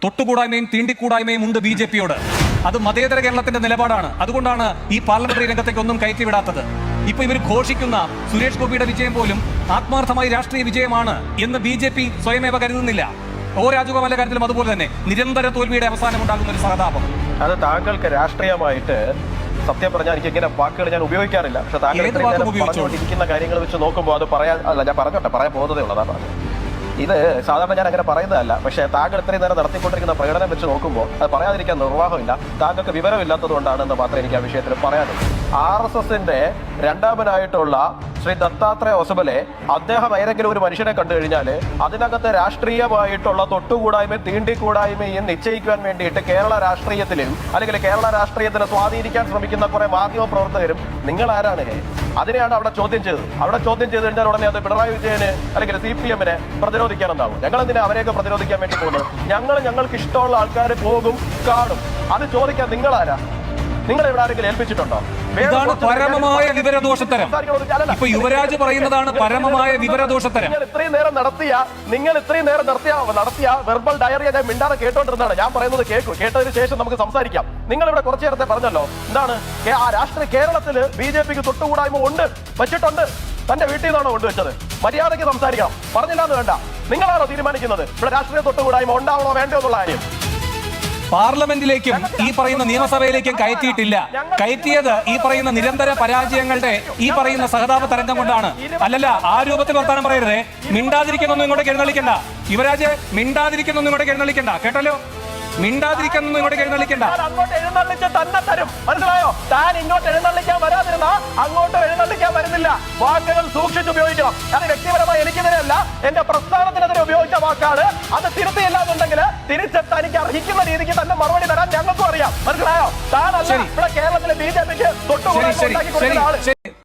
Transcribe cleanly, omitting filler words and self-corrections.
തൊട്ടുകൂടായ്മയും തീണ്ടിക്കൂടായ്മയും ഉണ്ട് B J പിയോട്. അത് മതേതര കേരളത്തിന്റെ നിലപാടാണ്. അതുകൊണ്ടാണ് ഈ പാർലമെന്ററി രംഗത്തേക്ക് ഒന്നും കയറ്റിവിടാത്തത്. ഇപ്പൊ ഇവർ ഘോഷിക്കുന്ന സുരേഷ് ഗോപിയുടെ വിജയം പോലും ആത്മാർത്ഥമായി രാഷ്ട്രീയ വിജയമാണ് എന്ന് ബി ജെ പി സ്വയമേവ കരുതുന്നില്ല. ഓ രാജഗോപാലിന്റെ കാര്യത്തിലും അതുപോലെ തന്നെ നിരന്തര തോൽവിയുടെ അവസാനം ഉണ്ടാകുന്ന ഒരു സഹതാപം. അത് താങ്കൾക്ക് രാഷ്ട്രീയമായിട്ട് സത്യം പറഞ്ഞാൽ എനിക്ക് ഇങ്ങനെ വാക്കുകൾ ഞാൻ ഉപയോഗിക്കാറില്ല. പക്ഷെ താങ്കൾ പറഞ്ഞുകൊണ്ടിരിക്കുന്ന കാര്യങ്ങൾ വെച്ച് നോക്കുമ്പോൾ അത് പറയാൻ അല്ല, ഞാൻ പറയാൻ പോകുന്നതേ ഉള്ളൂ. അതാ പറഞ്ഞത്. ഇത് സാധാരണ ഞാൻ അങ്ങനെ പറയുന്നതല്ല. പക്ഷേ താങ്കൾ ഇത്രയും നേരം നടത്തിക്കൊണ്ടിരിക്കുന്ന പ്രകടനം വെച്ച് നോക്കുമ്പോൾ അത് പറയാതിരിക്കാൻ നിർവാഹമില്ല. താങ്കൾക്ക് വിവരമില്ലാത്തത് കൊണ്ടാണെന്ന് മാത്രമേ എനിക്ക് ആ വിഷയത്തിൽ പറയാനുള്ളൂ. RSSന്റെ രണ്ടാമനായിട്ടുള്ള ശ്രീ ദത്താത്രേയ ഹൊസബലെ അദ്ദേഹം ഏതെങ്കിലും ഒരു മനുഷ്യനെ കണ്ടു കഴിഞ്ഞാൽ അതിനകത്ത് രാഷ്ട്രീയമായിട്ടുള്ള തൊട്ടുകൂടായ്മയും തീണ്ടിക്കൂടായ്മയും നിശ്ചയിക്കാൻ വേണ്ടിയിട്ട് കേരള രാഷ്ട്രീയത്തിലും അല്ലെങ്കിൽ കേരള രാഷ്ട്രീയത്തിനെ സ്വാധീനിക്കാൻ ശ്രമിക്കുന്ന കുറെ മാധ്യമ പ്രവർത്തകരും നിങ്ങൾ ആരാണ്? അതിനെയാണ് അവിടെ ചോദ്യം ചെയ്തത്. അവിടെ ചോദ്യം ചെയ്ത് കഴിഞ്ഞാൽ ഉടനെ അത് പിണറായി വിജയന് അല്ലെങ്കിൽ CPM-നെ പ്രതിരോധിക്കാനുണ്ടാവും. ഞങ്ങൾ എന്തിനാ അവരെയൊക്കെ പ്രതിരോധിക്കാൻ വേണ്ടി പോകുന്നത്? ഞങ്ങൾക്ക് ഇഷ്ടമുള്ള ആൾക്കാർ പോകും, കാണും. അത് ചോദിക്കാൻ നിങ്ങളാരാ? നിങ്ങൾ ഇവിടെ ആരെങ്കിലും ഏൽപ്പിച്ചിട്ടുണ്ടോ? ഇതാണ് പരമമായ വിവരദോഷത്തരം. ഇപ്പൊ യുവരാജ് പറയുന്നതാണ് പരമമായ വിവരദോഷത്തരം. നിങ്ങൾ ഇത്രയും നേരം നടത്തിയ വെർബൽ ഡയറിയ ഞാൻ മിണ്ടാതെ കേട്ടോണ്ടിരുന്നതാണ്. ഞാൻ പറയുന്നത് കേട്ടതിന് ശേഷം നമുക്ക് സംസാരിക്കാം. നിങ്ങൾ ഇവിടെ കുറച്ചു നേരത്തെ പറഞ്ഞല്ലോ എന്താണ് ആ രാഷ്ട്രീയ കേരളത്തില് BJPക്ക് തൊട്ടുകൂടായ്മ ഉണ്ട്, വെച്ചിട്ടുണ്ട്. തന്റെ വീട്ടിൽ നിന്നാണോ കൊണ്ടുവച്ചത്? മര്യാദയ്ക്ക് സംസാരിക്കണം. പറഞ്ഞില്ലാന്ന് വേണ്ട. നിങ്ങളാണോ തീരുമാനിക്കുന്നത് ഇവിടെ രാഷ്ട്രീയ തൊട്ടുകൂടായ്മ ഉണ്ടാവണോ വേണ്ടോ എന്നുള്ള കാര്യം? പാർലമെന്റിലേക്കും ഈ പറയുന്ന നിയമസഭയിലേക്കും കയറ്റിയിട്ടില്ല. കയറ്റിയത് ഈ പറയുന്ന നിരന്തര പരാജയങ്ങളുടെ ഈ പറയുന്ന സഹതാപ തരംഗം കൊണ്ടാണ്. അല്ലല്ല, ആ രൂപത്തിൽ വർത്താനം പറയരുതേ. മിണ്ടാതിരിക്കുന്നൊന്നും ഇങ്ങോട്ട് എഴുന്നള്ളിക്കണ്ട. യുവരാജ് മിണ്ടാതിരിക്കുന്നൊന്നും ഇങ്ങോട്ട് എഴുന്നള്ളിക്കണ്ട. കേട്ടല്ലോ, മിണ്ടാതിരിക്കുന്നൊന്നും ഇങ്ങോട്ട് എഴുന്നള്ളിക്കണ്ട. അങ്ങോട്ട് എഴുന്നള്ളിച്ച് തന്നെ തരും. മനസ്സിലായോ? താൻ ഇങ്ങോട്ട് എഴുന്നള്ളിക്കാൻ വരാതിരുന്ന അങ്ങോട്ട് എഴുന്നള്ളിക്കാൻ വരുന്നില്ല. വാക്കുകൾ സൂക്ഷിച്ച് ഉപയോഗിക്കണം. അത് വ്യക്തിപരമായി എനിക്കെതിരെയല്ല, എന്റെ പ്രസ്ഥാനത്തിനെതിരെ ഉപയോഗിച്ച വാക്കാണ്. അത് തിരുത്തിയില്ല എന്നുണ്ടെങ്കിൽ തിരിച്ച് തനിക്ക് അർഹിക്കുന്ന രീതിക്ക് തന്നെ മറുപടി തരാൻ ഞങ്ങൾക്കും അറിയാം. മനസ്സിലായോ? താനല്ല ഇവിടെ കേരളത്തിലെ BJPക്ക് തൊട്ടുകൂടായ്മ ഉണ്ടാക്കി കൊടുക്കുന്ന ആള്.